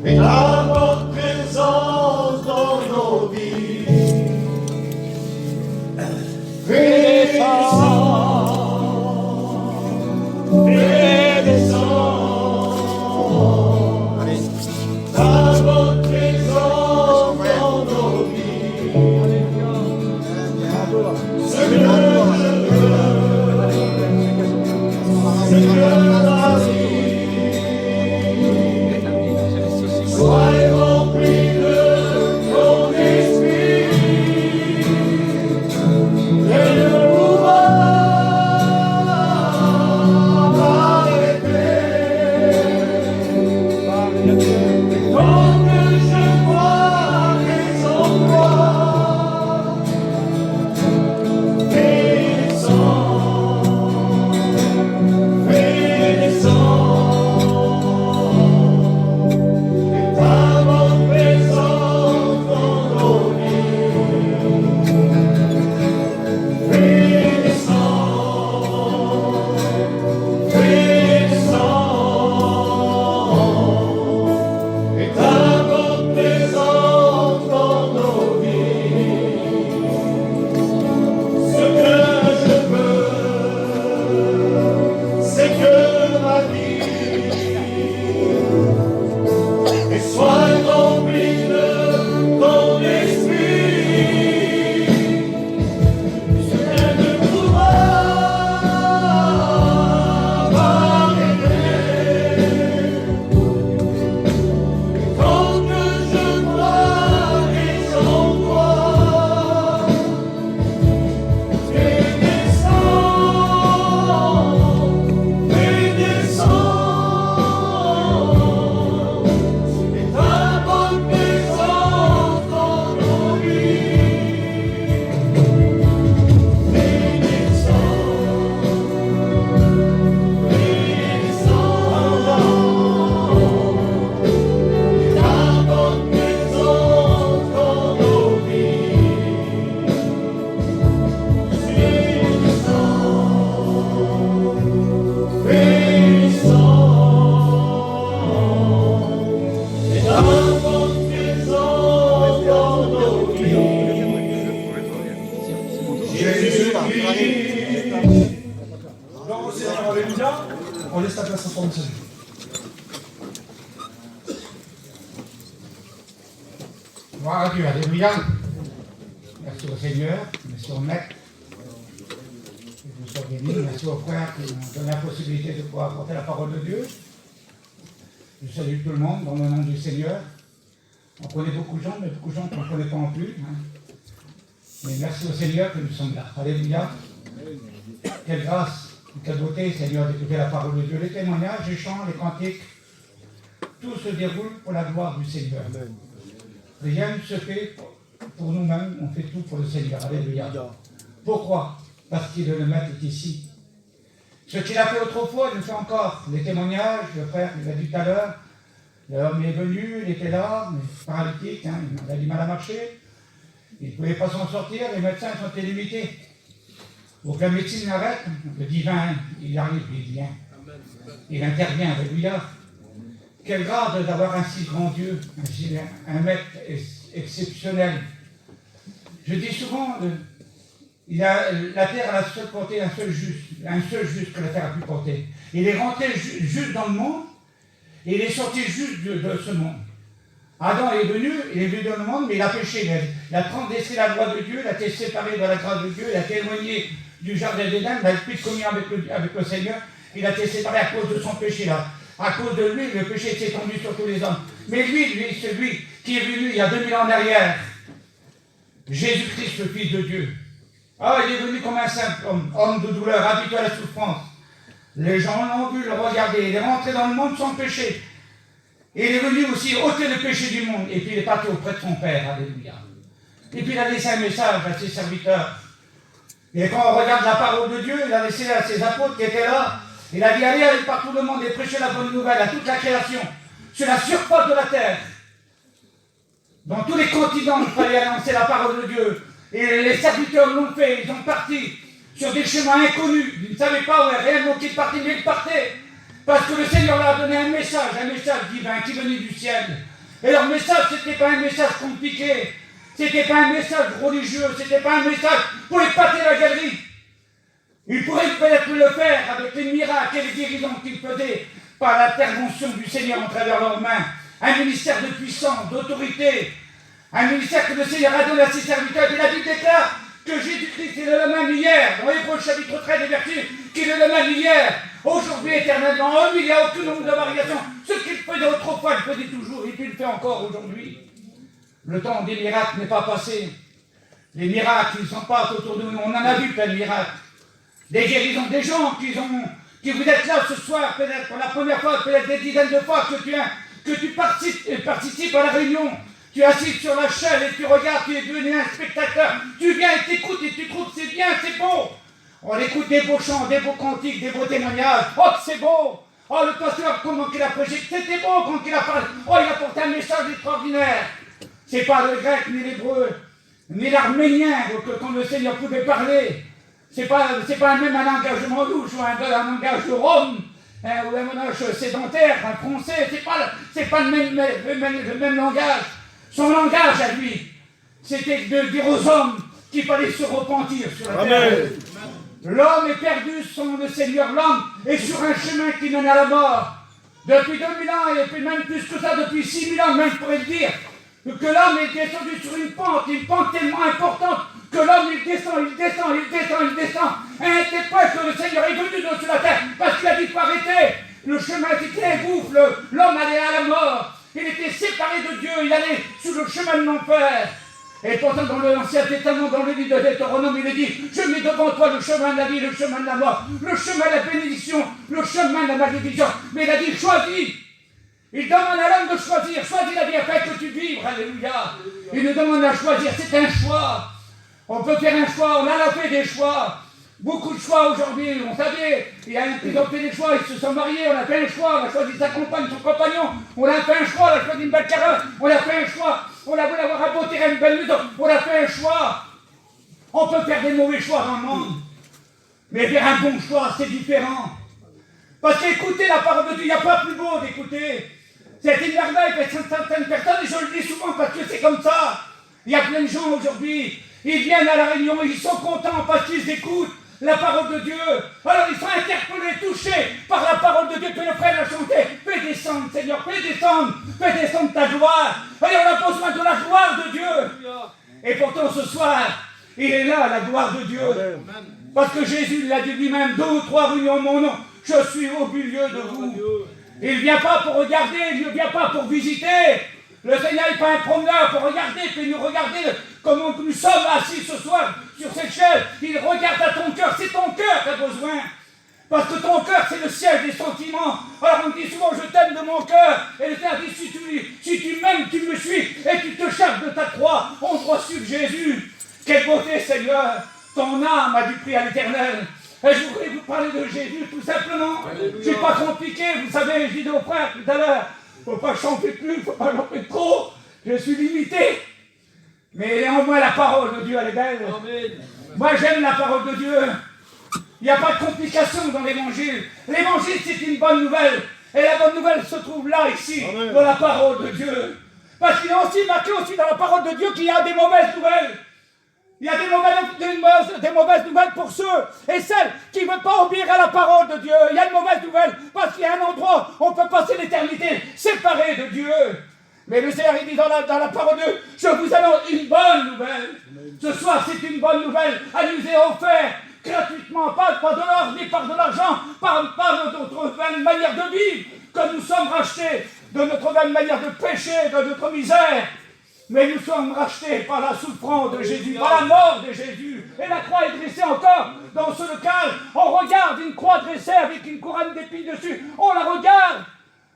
et ta bonne présence dans nos vies. Ta bonne présence dans nos vies. Ce que je veux, ce que ma vie soit remplie de ton esprit et de pouvoir arrêter. Tant que je vois les endroits On laisse la place à son salut. Gloire à Dieu, alléluia. Merci au Seigneur, merci au Maître. Que vous soyez bénis. Merci aux frères qui nous donnent la possibilité de pouvoir apporter la parole de Dieu. Je salue tout le monde dans le nom du Seigneur. On connaît beaucoup de gens, mais beaucoup de gens qu'on ne connaît pas non plus. Mais merci au Seigneur que nous sommes là. Alléluia. Quelle grâce. Quelle beauté, Seigneur, d'écouter la parole de Dieu. Les témoignages, les chants, les cantiques, tout se déroule pour la gloire du Seigneur. Rien ne se fait pour nous-mêmes, on fait tout pour le Seigneur. Alléluia. Pourquoi? Parce qu'il le Maître est ici. Ce qu'il a fait autrefois, il le fait encore. Les témoignages, le frère, il l'a dit tout à l'heure, l'homme est venu, il était là, mais paralytique, il a du mal à marcher. Il ne pouvait pas s'en sortir, les médecins sont limités. Pour que la médecine n'arrête, le divin, il arrive, il vient. Il intervient, alléluia. Quelle grâce d'avoir un si grand Dieu, un maître exceptionnel. Je dis souvent, la terre a la seule portée, un seul juste que la terre a pu porter. Il est rentré juste dans le monde, et il est sorti juste de ce monde. Adam est venu dans le monde, mais il a péché. Il a transgressé la loi de Dieu, il a été séparé de la grâce de Dieu, il a été éloigné du jardin d'Éden, il n'a plus de communion avec le Seigneur, il a été séparé à cause de son péché là. À cause de lui, le péché s'est étendu sur tous les hommes. Mais lui, celui qui est venu il y a 2000 ans en arrière, Jésus-Christ, le Fils de Dieu. Ah, il est venu comme un simple homme de douleur, habitué à la souffrance. Les gens l'ont vu, le regarder, il est rentré dans le monde sans péché. Et il est venu aussi ôter le péché du monde. Et puis il est parti auprès de son Père, alléluia. Et puis il a laissé un message à ses serviteurs. Et quand on regarde la parole de Dieu, il a laissé à ses apôtres qui étaient là, il a dit allez par tout le monde et prêchez la bonne nouvelle à toute la création, sur la surface de la terre. Dans tous les continents, il fallait annoncer la parole de Dieu. Et les serviteurs l'ont fait, ils sont partis sur des chemins inconnus. Ils ne savaient pas réellement qui partait, mais ils partaient. Parce que le Seigneur leur a donné un message divin qui venait du ciel. Et leur message, ce n'était pas un message compliqué. Ce n'était pas un message religieux. Ce n'était pas un message pour épater la galerie. Ils pourraient peut-être le faire avec les miracles et les guérisons qu'ils faisaient par l'intervention du Seigneur en travers leurs mains. Un ministère de puissance, d'autorité. Un ministère que le Seigneur a donné à ses serviteurs. Et la Bible déclare que Jésus-Christ est le même hier. Dans Hébreux chapitre 13 des versets, qu'il est le même hier. Aujourd'hui, éternellement. En lui, il n'y a aucun nombre de variations. Ce qu'il faisait autrefois, il faisait toujours. Et puis il le fait encore aujourd'hui. Le temps des miracles n'est pas passé. Les miracles, ils sont pas autour de nous. On en a vu plein de miracles. Des guérisons, des gens qui vous êtes là ce soir, peut-être pour la première fois, peut-être des dizaines de fois que tu participes à la réunion. Tu assises sur la chaîne et tu regardes, tu es devenu un spectateur. Tu viens et t'écoutes et tu trouves c'est bien, c'est beau. On écoute des beaux chants, des beaux cantiques, des beaux témoignages. Oh, c'est beau. Oh, le pasteur, comment il a prêché. C'était beau quand il a parlé. Oh, il a porté un message extraordinaire. C'est pas le grec, ni l'hébreu, ni l'arménien quand le Seigneur pouvait parler. C'est pas même un langage de Mandouche ou un langage de Rome, ou un langage sédentaire, un français. C'est pas le même langage. Son langage à lui, c'était de dire aux hommes qu'il fallait se repentir sur la terre. L'homme est perdu sans le Seigneur. L'homme est sur un chemin qui mène à la mort. Depuis 2000 ans, et puis même plus que ça, depuis 6000 ans, même je pourrais le dire, que l'homme est descendu sur une pente tellement importante, que l'homme il descend. Et un tel point que le Seigneur est venu sur la terre, parce qu'il a dit faut arrêter. Le chemin était gouffre, l'homme allait à la mort. Il était séparé de Dieu, il allait sur le chemin de l'enfer. Et pourtant dans l'Ancien Testament, dans le livre de Deutéronome, il est dit, je mets devant toi le chemin de la vie, le chemin de la mort, le chemin de la bénédiction, le chemin de la malédiction. Mais il a dit, choisis. Il demande à l'homme de choisir, choisis la vie afin que tu vives, alléluia. Il nous demande à choisir, c'est un choix. On peut faire un choix, on a fait des choix. Beaucoup de choix aujourd'hui, on savait, ils ont fait des choix, ils se sont mariés, on a fait un choix, on a choisi sa compagne, son compagnon, on a fait un choix, on a choisi une belle carotte, on a fait un choix, on a voulu avoir un beau terrain, une belle maison, on a fait un choix. On peut faire des mauvais choix dans le monde, mais faire un bon choix, c'est différent. Parce qu'écouter la parole de Dieu, il n'y a pas plus beau d'écouter. C'est une merveille pour certaines personnes, et je le dis souvent parce que c'est comme ça. Il y a plein de gens aujourd'hui, ils viennent à la réunion, ils sont contents parce qu'ils écoutent la parole de Dieu. Alors ils sont interpellés, touchés par la parole de Dieu. Puis le frère a chanté, fais descendre Seigneur, fais descendre ta gloire. Et on a besoin de la gloire de Dieu. Et pourtant ce soir, il est là, la gloire de Dieu. Parce que Jésus l'a dit lui-même, 2 ou 3 réunions en mon nom, je suis au milieu de vous. Il ne vient pas pour regarder, il ne vient pas pour visiter. Le Seigneur n'est pas un promeneur pour regarder, puis nous regarder comment nous sommes assis ce soir sur cette chaise. Il regarde à ton cœur, c'est ton cœur qui a besoin. Parce que ton cœur, c'est le siège des sentiments. Alors on dit souvent, je t'aime de mon cœur. Et le Seigneur dit, si tu m'aimes, tu me suis, et tu te charges de ta croix, on doit suivre Jésus. Quelle beauté, Seigneur. Ton âme a du prix à l'éternel. Et je voudrais vous parler de Jésus, tout simplement. Je ne suis pas compliqué, vous savez, je disais aux frères tout à l'heure, il ne faut pas chanter plus, il ne faut pas chanter trop. Je suis limité. Mais néanmoins, la parole de Dieu, elle est belle. Amen. Moi, j'aime la parole de Dieu. Il n'y a pas de complication dans l'évangile. L'évangile, c'est une bonne nouvelle. Et la bonne nouvelle se trouve là, ici, Amen, dans la parole de Dieu. Parce qu'il est aussi marqué aussi dans la parole de Dieu qu'il y a des mauvaises nouvelles. Il y a des mauvaises nouvelles pour ceux et celles qui ne veulent pas obéir à la parole de Dieu. Il y a une mauvaise nouvelle parce qu'il y a un endroit où on peut passer l'éternité séparé de Dieu. Mais le Seigneur, il dit dans la parole de Dieu, je vous annonce une bonne nouvelle. Ce soir, c'est une bonne nouvelle. Elle nous est offerte gratuitement, pas de l'or ni par de l'argent, pas de notre vaine manière de vivre, que nous sommes rachetés de notre vaine manière de pécher, de notre misère. Mais nous sommes rachetés par la souffrance de Jésus, par la mort de Jésus. Et la croix est dressée encore dans ce local. On regarde une croix dressée avec une couronne d'épines dessus. On la regarde.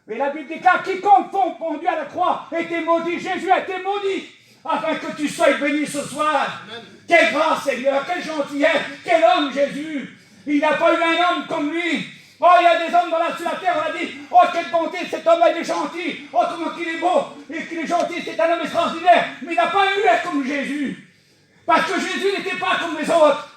Mais la Bible déclare, quiconque pendu à la croix était maudit. Jésus a été maudit afin que tu sois béni ce soir. Amen. Quelle grâce, Seigneur, quelle gentillesse, quel homme Jésus. Il n'a pas eu un homme comme lui. Oh, il y a des hommes sur la terre, on a dit, oh, quelle bonté, cet homme il est gentil, oh, comment qu'il est beau, et qu'il est gentil, c'est un homme extraordinaire, mais il n'a pas eu être comme Jésus. Parce que Jésus n'était pas comme les autres.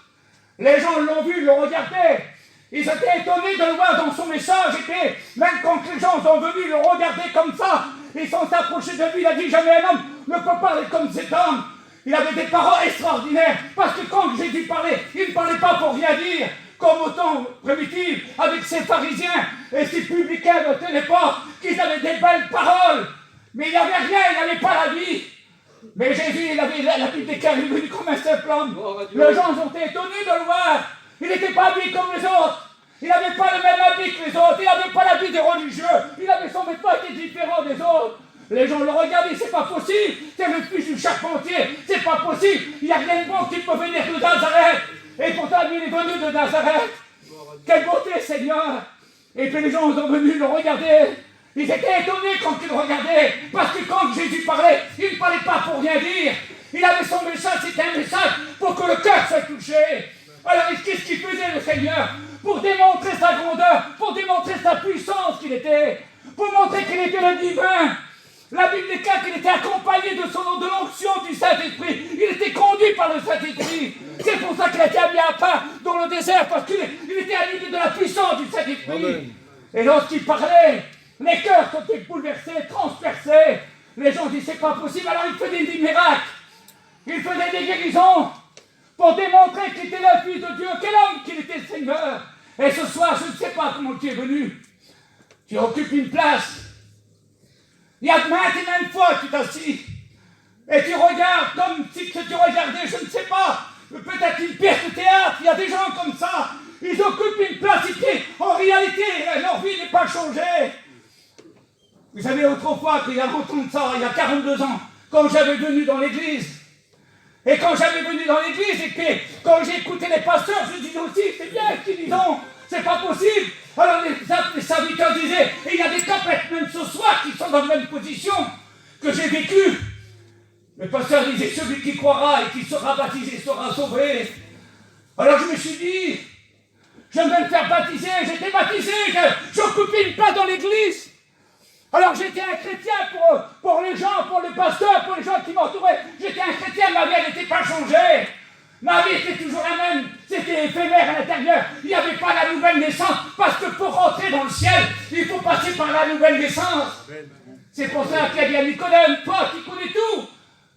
Les gens l'ont vu, l'ont regardé. Ils étaient étonnés de le voir dans son message. Et même quand les gens sont venus le regarder comme ça, ils sont approchés de lui. Il a dit, jamais un homme ne peut parler comme cet homme. Il avait des paroles extraordinaires. Parce que quand Jésus parlait, il ne parlait pas pour rien dire. Comme au temps primitif, avec ses pharisiens et ses publicains de l'époque, qu'ils avaient des belles paroles. Mais il n'y avait rien, il n'avait pas la vie. Mais Jésus, il avait la Bible déclare, il est venu comme un simple homme. Les gens ont été étonnés de le voir. Il n'était pas habillé comme les autres. Il n'avait pas le même habit que les autres. Il n'avait pas l'habit des religieux. Il avait son vêtement qui était différent des autres. Les gens le regardaient, c'est pas possible. C'est le fils du charpentier. C'est pas possible. Il n'y a rien de bon qui peut venir de Nazareth. Et pourtant, lui, il est venu de Nazareth. Quelle beauté, Seigneur. Et puis les gens sont venus le regarder. Ils étaient étonnés quand ils le regardaient. Parce que quand Jésus parlait, il ne parlait pas pour rien dire. Il avait son message, c'était un message pour que le cœur soit touché. Alors, qu'est-ce qu'il faisait, le Seigneur? Pour démontrer sa grandeur, pour démontrer sa puissance qu'il était, pour montrer qu'il était le divin. La Bible déclare qu'il était accompagné de l'onction du Saint-Esprit. Il était conduit par le Saint-Esprit. C'est pour ça qu'il a été amené à part dans le désert, parce qu'il était animé de la puissance du Saint-Esprit. Et lorsqu'il parlait, les cœurs étaient bouleversés, transpercés. Les gens disaient, c'est pas possible. Alors il faisait des miracles. Il faisait des guérisons pour démontrer qu'il était le Fils de Dieu. Quel homme qu'il était, le Seigneur. Et ce soir, je ne sais pas comment tu es venu. Tu occupes une place. Il y a maintes et maintes fois que tu t'assis. Et tu regardes comme si tu regardais, je ne sais pas, peut-être une pièce de théâtre. Il y a des gens comme ça. Ils occupent une place ici. En réalité, leur vie n'est pas changée. Vous savez, autrefois, il y a longtemps de ça, il y a 42 ans, quand j'avais venu dans l'église, et quand j'avais venu dans l'église, et que quand j'ai écouté les pasteurs, je disais aussi, c'est bien ce qu'ils disent, c'est pas possible. Alors les serviteurs disaient, et il y a des capettes même ce soir qui sont dans la même position que j'ai vécu. Le pasteur disait, celui qui croira et qui sera baptisé sera sauvé. Alors je me suis dit, je vais me faire baptiser, j'étais baptisé, j'occupais une place dans l'église. Alors j'étais un chrétien pour les gens, pour le pasteur, pour les gens qui m'entouraient. J'étais un chrétien, ma vie n'était pas changée. Ma vie était toujours la même, c'était éphémère à l'intérieur. Il n'y avait pas la nouvelle naissance, parce que pour rentrer dans le ciel, il faut passer par la nouvelle naissance. C'est pour ça qu'il a dit à Nicodème, toi qui connais tout,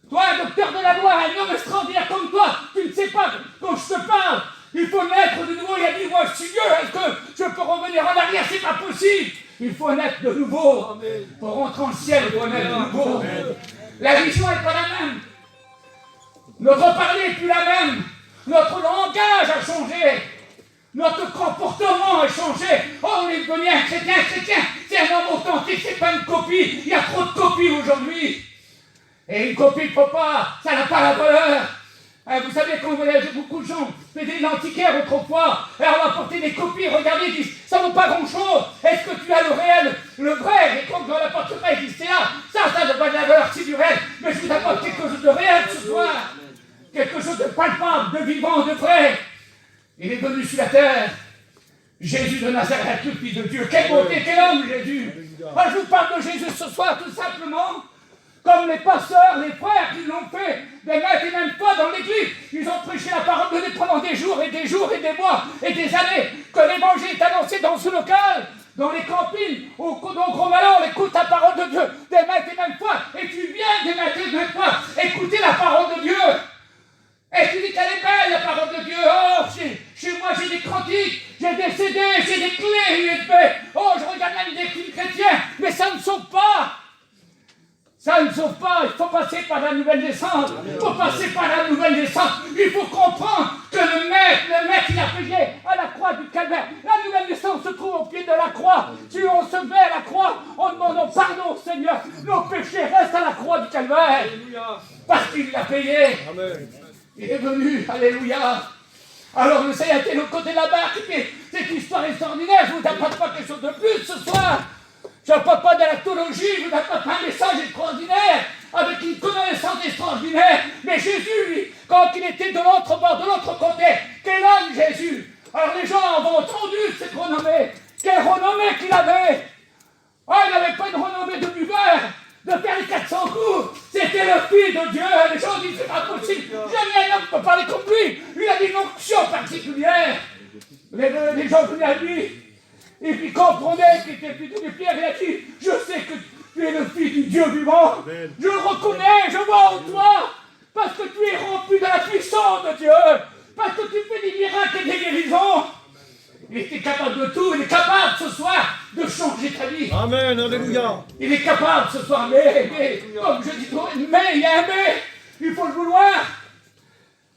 toi, docteur de la loi, un homme extraordinaire comme toi, tu ne sais pas quand je te parle. Il faut naître de nouveau. Il a dit, moi je suis Dieu, est-ce que je peux revenir en arrière? C'est pas possible. Il faut naître de nouveau. Amen. Pour rentrer en ciel, il faut naître de nouveau. Amen. La vision n'est pas la même. Notre parler n'est plus la même. Notre langage a changé. Notre comportement a changé. Oh, on est devenu un chrétien. C'est un homme authentique, c'est pas une copie. Il y a trop de copies aujourd'hui. Et une copie ne peut pas, ça n'a pas la valeur. Vous savez, quand vous avez beaucoup de gens faisaient l'antiquaire autrefois, et on va porter des copies, regardez, ils disent, ça ne vaut pas grand-chose. Est-ce que tu as le réel, le vrai? Et quand on l'apporterait, ils disent, c'est là, ça n'a pas de la valeur, c'est du réel. Mais je vous apporte quelque chose de réel ce soir. Quelque chose de palpable, de vivant, de vrai. Il est venu sur la terre. Jésus de Nazareth, le Fils de Dieu. Quelle beauté, quel homme, Jésus. Je vous parle de Jésus ce soir, tout simplement. Comme les pasteurs, les frères qui l'ont fait, des maintes et maintes fois dans l'église, ils ont prêché la parole de Dieu pendant des jours et des mois et des années, que l'évangile est annoncé dans ce local, dans les campines, au Gros-Malin, on écoute la parole de Dieu des maintes et maintes fois, et tu viens des maintes et maintes fois écouter la parole de Dieu. Et tu dis qu'elle est belle, la parole de Dieu. Oh, chez moi, j'ai des cantiques, j'ai des CD, j'ai des clés USB. Oh, je regarde même des films chrétiens, mais ça ne sauve pas. Ça ne sauve pas, il faut passer par la nouvelle naissance. Il faut passer par la nouvelle naissance. Il faut comprendre que le maître, il a payé à la croix du calvaire. La nouvelle naissance se trouve au pied de la croix. Si on se met à la croix en demandant pardon au Seigneur, nos péchés restent à la croix du calvaire. Parce qu'il l'a payé. Amen. Il est venu, alléluia. Alors le Seigneur était de l'autre côté de la barque. Cette histoire extraordinaire, je ne vous apporte pas quelque chose de plus ce soir. Je ne parle pas de la théologie, je ne vous apporte pas un message extraordinaire, avec une connaissance extraordinaire. Mais Jésus, lui, quand il était de l'autre bord, de l'autre côté, quel homme Jésus. Alors les gens ont entendu cette renommée. Quelle renommée qu'il avait. Oh, il n'avait pas une renommée de buveur, de faire les 400 coups. C'était était le Fils de Dieu. Les gens disent, c'est pas possible. Jamais un homme peut parler comme lui. Il a une onction particulière. Les gens venaient à lui. Et puis comprenaient qu'il était plutôt de pierre. Il a dit, je sais que tu es le Fils du Dieu vivant. Je le reconnais, je vois en toi. Parce que tu es rempli de la puissance de Dieu. Parce que tu fais des miracles et des guérisons. Il était capable de tout. Il est capable ce soir de changer ta vie. Amen, alléluia. Il est capable ce soir. Mais comme je dis, mais il y a un mais. Il faut le vouloir.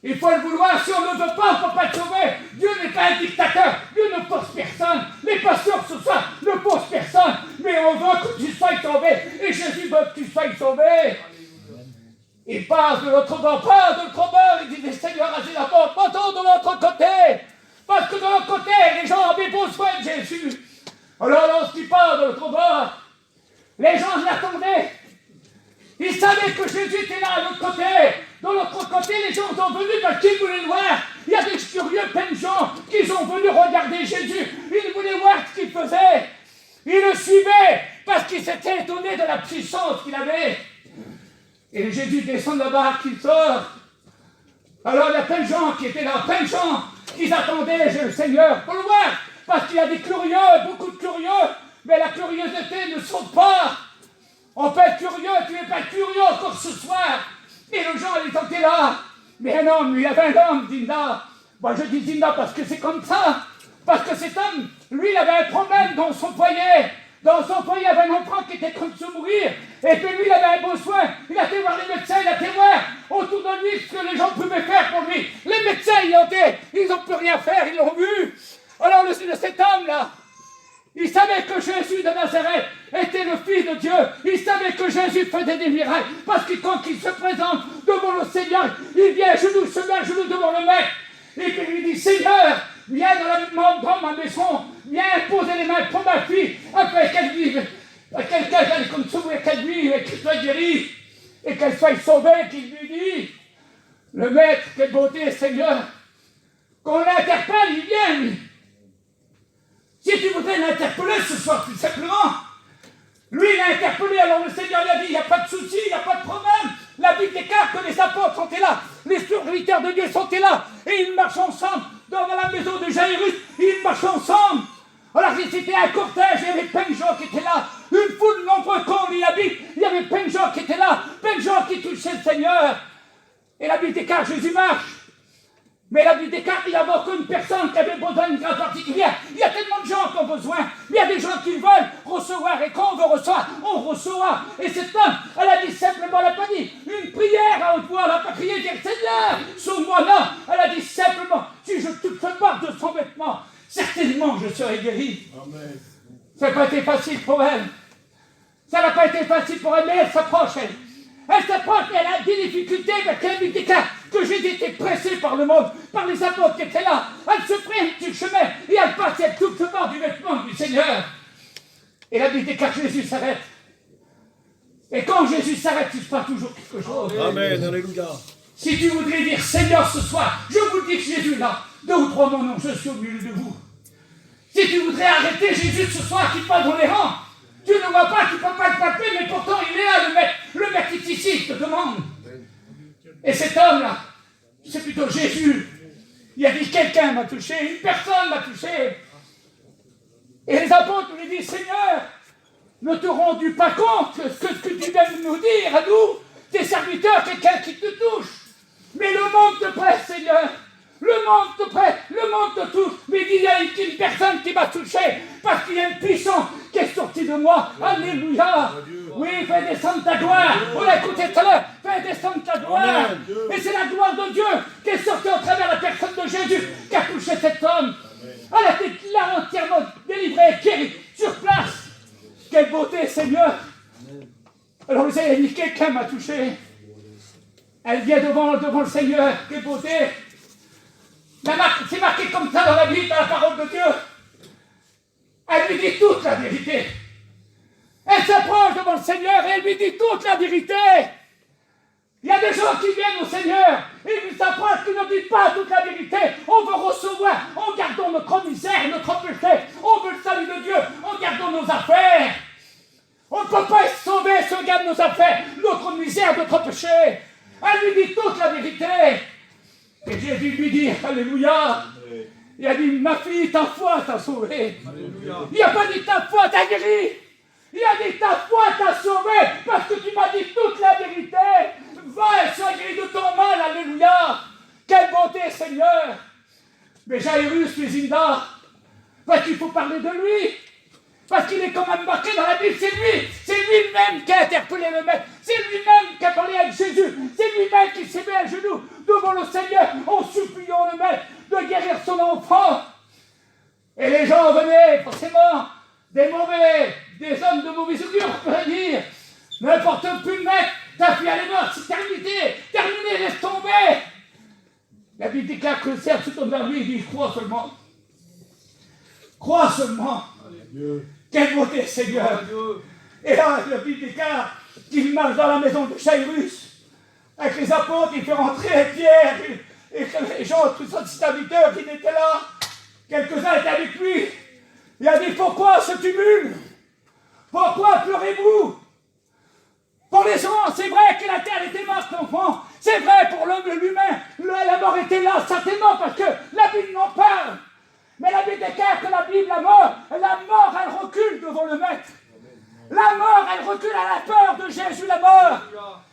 Il faut le vouloir. Si on ne veut pas, on ne peut pas être sauvé. Dieu n'est pas un dictateur. Dieu ne force personne. Les pasteurs ce soir ne forcent personne. Mais on veut que tu sois sauvé. Et Jésus veut que tu sois sauvé. Il passe de l'autre bord, pas de l'autre bord. Il dit, Seigneur, assez la porte, partons de l'autre côté. Parce que de l'autre côté, les gens avaient besoin de Jésus. Alors lorsqu'il part de l'autre bord, les gens l'attendaient. Ils savaient que Jésus était là de l'autre côté. De l'autre côté, les gens sont venus parce qu'ils voulaient le voir. Il y a des curieux, plein de gens qui sont venus regarder Jésus. Ils voulaient voir ce qu'il faisait. Ils le suivaient parce qu'ils s'étaient étonnés de la puissance qu'il avait. Et Jésus descend là-bas, qu'il sort. Alors il y a plein de gens qui étaient là, plein de gens qui attendaient le Seigneur pour le voir. Parce qu'il y a des curieux, beaucoup de curieux, mais la curiosité ne saute pas. On peut être curieux, tu n'es pas curieux encore ce soir. Et les gens, ils étaient là. Mais un homme, il y avait un homme, Dinda. Moi je dis Dinda parce que c'est comme ça. Parce que cet homme, lui, il avait un problème dans son foyer. Dans son foyer, il y avait un enfant qui était en train de se mourir. Et puis lui, il avait un besoin. Il a été voir les médecins, il a été voir autour de lui ce que les gens pouvaient faire pour lui. Les médecins, ils n'ont pu rien faire, ils l'ont vu. Alors cet homme-là, il savait que Jésus de Nazareth était le Fils de Dieu. Il savait que Jésus faisait des miracles. Parce que quand il se présente devant le Seigneur, il vient genoux, se met à genoux devant le Maître. Et puis il lui dit, Seigneur, viens dans ma maison, viens poser les mains pour ma fille, afin qu'elle vive, qu'elle comme s'ouvre, qu'elle vive et qu'elle soit guérie, et qu'elle soit sauvée, qu'il lui dit, le Maître, quelle beauté, Seigneur, qu'on l'interpelle, il vient, lui. Si tu voudrais l'interpeller ce soir, tout simplement, lui, il l'a interpellé, alors le Seigneur lui a dit, il n'y a pas de souci, il n'y a pas de problème. La Bible déclare que les apôtres sont là, les serviteurs de Dieu sont là, et ils marchent ensemble dans la maison de Jairus, ils marchent ensemble. Alors c'était un cortège, il y avait plein de gens qui étaient là, une foule nombreuse, quand on lit la Bible, il y avait plein de gens qui étaient là, plein de gens qui touchaient le Seigneur. Et la Bible déclare, Jésus marche. Mais la Bible déclare qu'il n'y avait aucune personne qui avait besoin d'une grâce particulière. Il y a tellement de gens qui ont besoin. Il y a des gens qui veulent recevoir. Et quand on veut recevoir, on reçoit. Et cet homme, elle a dit simplement, elle n'a pas dit une prière à haute voix. Elle n'a pas crié, dire Seigneur, sauve-moi. Non, elle a dit simplement, si je touche le bord de son vêtement, certainement je serai guéri. Amen. Ça n'a pas été facile pour elle. Ça n'a pas été facile pour elle, mais elle s'approche, elle. Elle s'approche et elle a des difficultés, mais qu'elle dit que Jésus était pressé par le monde, par les apôtres qui étaient là. Elle se prit un petit chemin et elle passe et elle touche le bord du vêtement du Seigneur. Et la Bible déclare que Jésus s'arrête. Et quand Jésus s'arrête, il se passe toujours quelque chose. Amen, alléluia. Si tu voudrais dire Seigneur ce soir, je vous dis que Jésus est là, 2 ou 3 mon nom, je suis au milieu de vous. Si tu voudrais arrêter Jésus ce soir qui passe dans les rangs, tu ne vois pas, tu ne peux pas le palper, mais pourtant il est là, le maître. Le maître est ici, il te demande. Et cet homme-là, c'est plutôt Jésus. Il a dit, quelqu'un m'a touché, une personne m'a touché. Et les apôtres lui disent, Seigneur, ne te rends-tu pas compte que ce que tu viens de nous dire à nous, tes serviteurs, quelqu'un qui te touche. Mais le monde te presse, Seigneur. Le monde te presse, le monde te touche. Mais il y a une personne qui m'a touché parce qu'il y a une puissance qui est sortie de moi. Alléluia. Oui, fais descendre ta gloire. On l'a écouté tout à l'heure. Fais descendre ta gloire. Et c'est la gloire de Dieu qui est sortie au travers de la personne de Jésus qui a touché cet homme. Elle a été là entièrement délivrée, guérie, sur place. Quelle beauté, Seigneur. Alors vous avez dit, quelqu'un m'a touché. Elle vient devant le Seigneur. Quelle beauté. C'est marqué comme ça dans la Bible, dans la parole de Dieu. Elle lui dit toute la vérité. Elle s'approche devant le Seigneur et elle lui dit toute la vérité. Il y a des gens qui viennent au Seigneur et ils s'approchent, qui ne disent pas toute la vérité. On veut recevoir en gardant notre misère, notre péché. On veut le salut de Dieu en gardant nos affaires. On ne peut pas être sauvé sauver ce gars nous a fait, notre misère, notre péché. Elle lui dit toute la vérité. Et Jésus lui dit, alléluia. Il a dit, ma fille, ta foi t'a sauvée. Il n'a pas dit ta foi t'a guéri. Il a dit ta foi t'a sauvé parce que tu m'as dit toute la vérité. Va et sois guéri de ton mal, alléluia. Quelle bonté, Seigneur. Mais Jairus, Lucinda, parce qu'il faut parler de lui. Parce qu'il est quand même marqué dans la Bible, c'est lui-même qui a interpellé le maître, c'est lui-même qui a parlé avec Jésus, c'est lui-même qui s'est mis à genoux devant le Seigneur en suppliant le maître de guérir son enfant. Et les gens venaient forcément des mauvais, des hommes de mauvais augure, on peut dire. N'importe plus le maître, ta fille elle est morte, c'est terminé, laisse tomber. La Bible déclare que le cerf se tourne vers lui et dit, crois seulement. Crois seulement. Quelle beauté, Seigneur. Et là, la Bible déclare qu'il marche dans la maison de Jairus. Avec les apôtres, il fait rentrer Pierre et les gens, tous ces serviteurs qui étaient là. Quelques-uns étaient avec lui. Il a dit, pourquoi ce tumulte? Pourquoi pleurez-vous? Pour les gens, c'est vrai que la terre était morte, enfant. C'est vrai pour l'homme, l'humain. La mort était là, certainement, parce que la Bible n'en parle. Mais la Bible déclare que la Bible, la mort, elle recule devant le maître. La mort, elle recule à la peur de Jésus, la mort.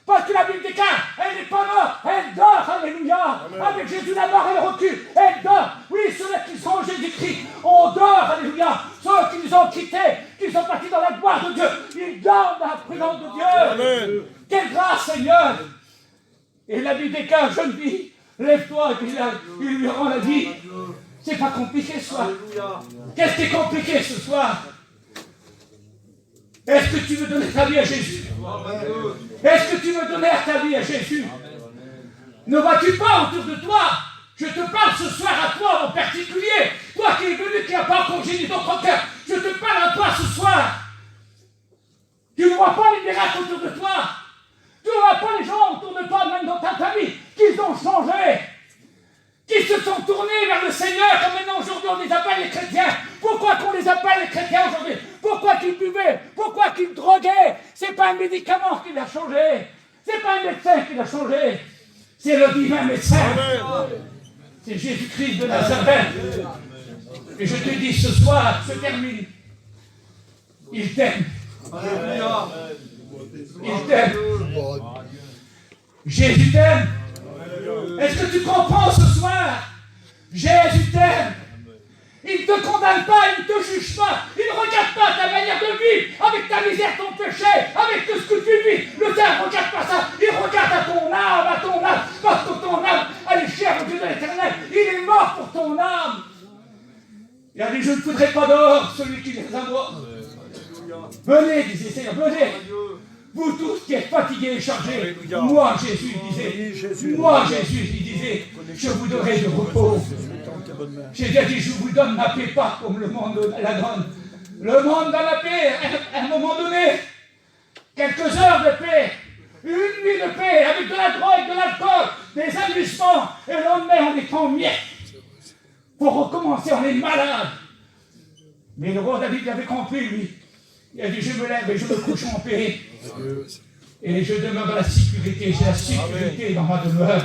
Parce que la Bible déclare, elle n'est pas morte, elle dort, alléluia. Avec Jésus, la mort, elle recule, elle dort. Oui, ceux qui sont en Jésus-Christ, on dort, alléluia. Ceux qui nous ont quittés, qui sont partis dans la gloire de Dieu, ils dorment dans la présence de Dieu. Amen. Quelle grâce, Seigneur. Et la Bible déclare, jeune fille, lève-toi, et puis il lui rend la vie. C'est pas compliqué ce soir. Qu'est-ce qui est compliqué ce soir? Est-ce que tu veux donner ta vie à Jésus? Est-ce que tu veux donner ta vie à Jésus? Ne vois-tu pas autour de toi? Je te parle ce soir à toi en particulier. Toi qui es venu, qui n'as pas congédié ton cœur. Je te parle à toi ce soir. Tu ne vois pas les miracles autour de toi. Tu ne vois pas les gens autour de toi, même dans ta famille, qui ont changé. Qui se sont tournés vers le Seigneur, comme maintenant aujourd'hui on les appelle les chrétiens. Pourquoi qu'on les appelle les chrétiens aujourd'hui? Pourquoi qu'ils buvaient? Pourquoi qu'ils droguaient? C'est pas un médicament qui l'a changé. C'est pas un médecin qui l'a changé. C'est le divin médecin. C'est Jésus-Christ de Nazareth. Et je te dis ce soir, se termine. Il t'aime. Il t'aime. Jésus t'aime. Est-ce que tu comprends ce soir? Jésus t'aime. Il ne te condamne pas, il ne te juge pas. Il ne regarde pas ta manière de vivre, avec ta misère, ton péché, avec tout ce que tu vis. Le Seigneur ne regarde pas ça. Il regarde à ton âme, parce que ton âme, elle est chère au Dieu de l'Éternel. Il est mort pour ton âme. Il a dit, je ne foudrai pas dehors celui qui vient à moi. Venez, disait Seigneur, venez. Vous tous qui êtes fatigués et chargés, moi Jésus disait, il disait, je vous donnerai du repos. Jésus a dit, je vous donne ma paix, pas comme le monde la donne. Le monde donne la paix, à un moment donné, quelques heures de paix, une nuit de paix, avec de la drogue, de l'alcool, des amusements, et le lendemain on est en miettes. Pour recommencer, on est malade. Mais le roi David l'avait compris, lui. Il a dit, je me lève et je me couche en paix. Et je demeure dans la sécurité, j'ai la sécurité dans ma demeure.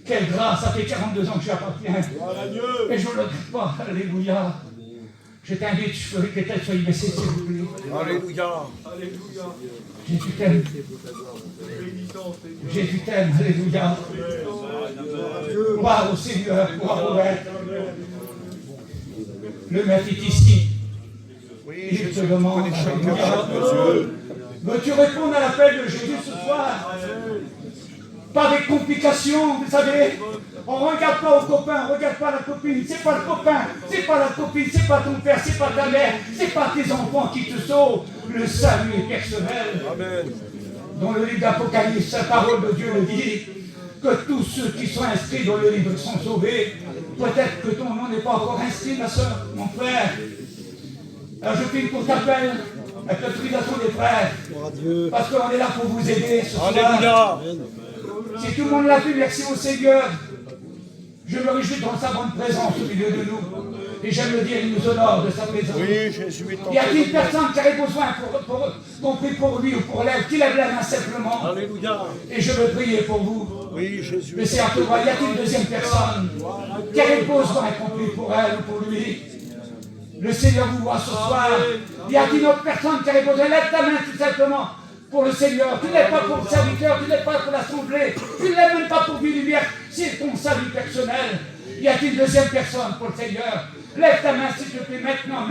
Quelle grâce, ça fait 42 ans que j'y appartiens. Et je ne le regrette pas, alléluia. Je t'invite, je ferai que telle soit baissée, s'il vous plaît. Alléluia. Jésus t'aime. Jésus t'aime, alléluia. Gloire au Seigneur, gloire au Maître. Le Maître est ici. Il te demande, alléluia. Veux-tu répondre à l'appel de Jésus ce soir? Pas des complications, vous savez. On ne regarde pas au copain, on ne regarde pas à la copine. C'est pas le copain, c'est pas la copine, c'est pas ton père, c'est pas ta mère, c'est pas tes enfants qui te sauvent. Le salut est personnel. Amen. Dans le livre d'Apocalypse, la parole de Dieu le dit, que tous ceux qui sont inscrits dans le livre sont sauvés. Peut-être que ton nom n'est pas encore inscrit, ma soeur, mon frère. Alors je fais une courte appel avec l'autorisation des frères. Parce qu'on est là pour vous aider ce soir. Alléluia. Si tout le monde l'a vu, merci au Seigneur. Je me réjouis dans sa bonne présence au milieu de nous. Et j'aime le dire, il nous honore de sa présence. Oui, Jésus est Y a-t-il une personne qui aurait besoin qu'on prie pour lui ou pour elle, qui lève la main simplement? Alléluia. Et je veux prier pour vous. Oui, Jésus. Mais c'est à toi. Y a-t-il une deuxième personne qui aurait besoin qu'on prie pour elle ou pour lui? Le Seigneur vous voit ce soir. Y a-t-il une autre personne qui aurait besoin? Lève ta main tout simplement pour le Seigneur. Tu n'es pas pour le serviteur, tu n'es pas pour l'assemblée, tu n'es même pas pour Vie Lumière. C'est ton salut personnel. Y a-t-il une deuxième personne pour le Seigneur? Lève ta main s'il te plaît maintenant,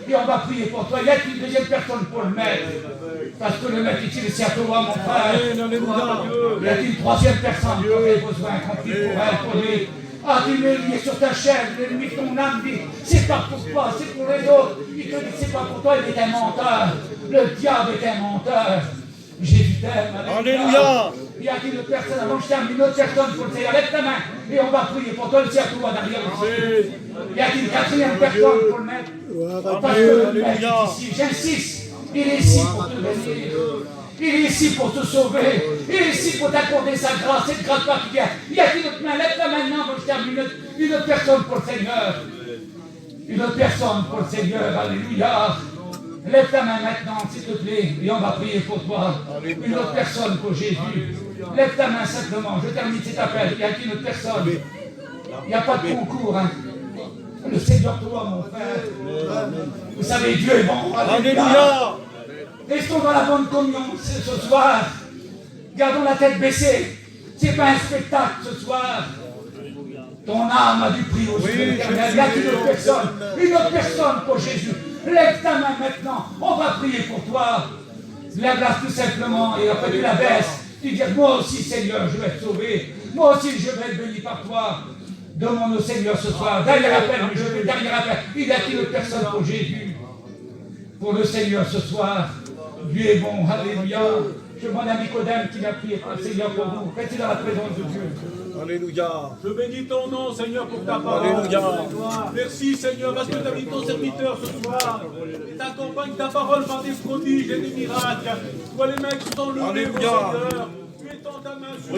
et on va prier pour toi. Y a-t-il une deuxième personne pour le maître? Parce que le maître ici, c'est à toi, mon frère. Y a-t-il une troisième personne qui aurait besoin qu'on prie pour elle, pour lui? Ah, tu l'es lié sur ta chair, l'ennemi de ton âme dit, c'est pas pour toi, c'est pour les autres. Il te dit, c'est pas pour toi, il est un menteur. Le diable est un menteur. Jésus t'aime. Alléluia. Y a-t-il une personne, avant que je termine, une autre personne pour le Seigneur? Lève ta main et on va prier pour toi, le Seigneur toi derrière aussi. Y a-t-il une quatrième personne pour le mettre? Parce que le maître est ici, j'insiste, il est ici pour te bénir. Il est ici pour te sauver. Il est ici pour t'accorder sa grâce, cette grâce particulière. Y a-t-il une autre main? Lève ta main maintenant, avant que je termine, une autre personne pour le Seigneur. Une autre personne pour le Seigneur, alléluia. Lève ta main maintenant, s'il te plaît, et on va prier pour toi. Une autre personne pour Jésus. Lève ta main simplement, je termine cet appel. Il y a une autre personne. Il n'y a pas de concours. Hein. Le Seigneur toi, mon frère. Vous savez, Dieu est bon. Alléluia. Restons dans la bonne communion ce soir. Gardons la tête baissée. Ce n'est pas un spectacle ce soir. Ton âme a du prix au Seigneur éternel. Il y a une autre personne pour Jésus. Lève ta main maintenant. On va prier pour toi. Lève-la tout simplement et après tu la baisses. Tu dis, moi aussi Seigneur, je vais te sauver. Moi aussi je vais être béni par toi. Demande au Seigneur ce soir. Dernier appel, mais je veux dernier appel. Il y a une autre personne pour Jésus. Pour le Seigneur ce soir. Dieu est bon. Alléluia. Je demande à Nicodème qui m'a prié pour le Seigneur pour vous. Restez dans la présence de Dieu. Alléluia. Je bénis ton nom, Seigneur, pour ta parole. Alléluia. Merci, Seigneur, parce que tu as mis ton serviteur ce soir. Et t'accompagne ta parole par des prodiges et des miracles. Toi, les mains qui sont levées, mon Alléluia. Seigneur. Tu étends ta main sur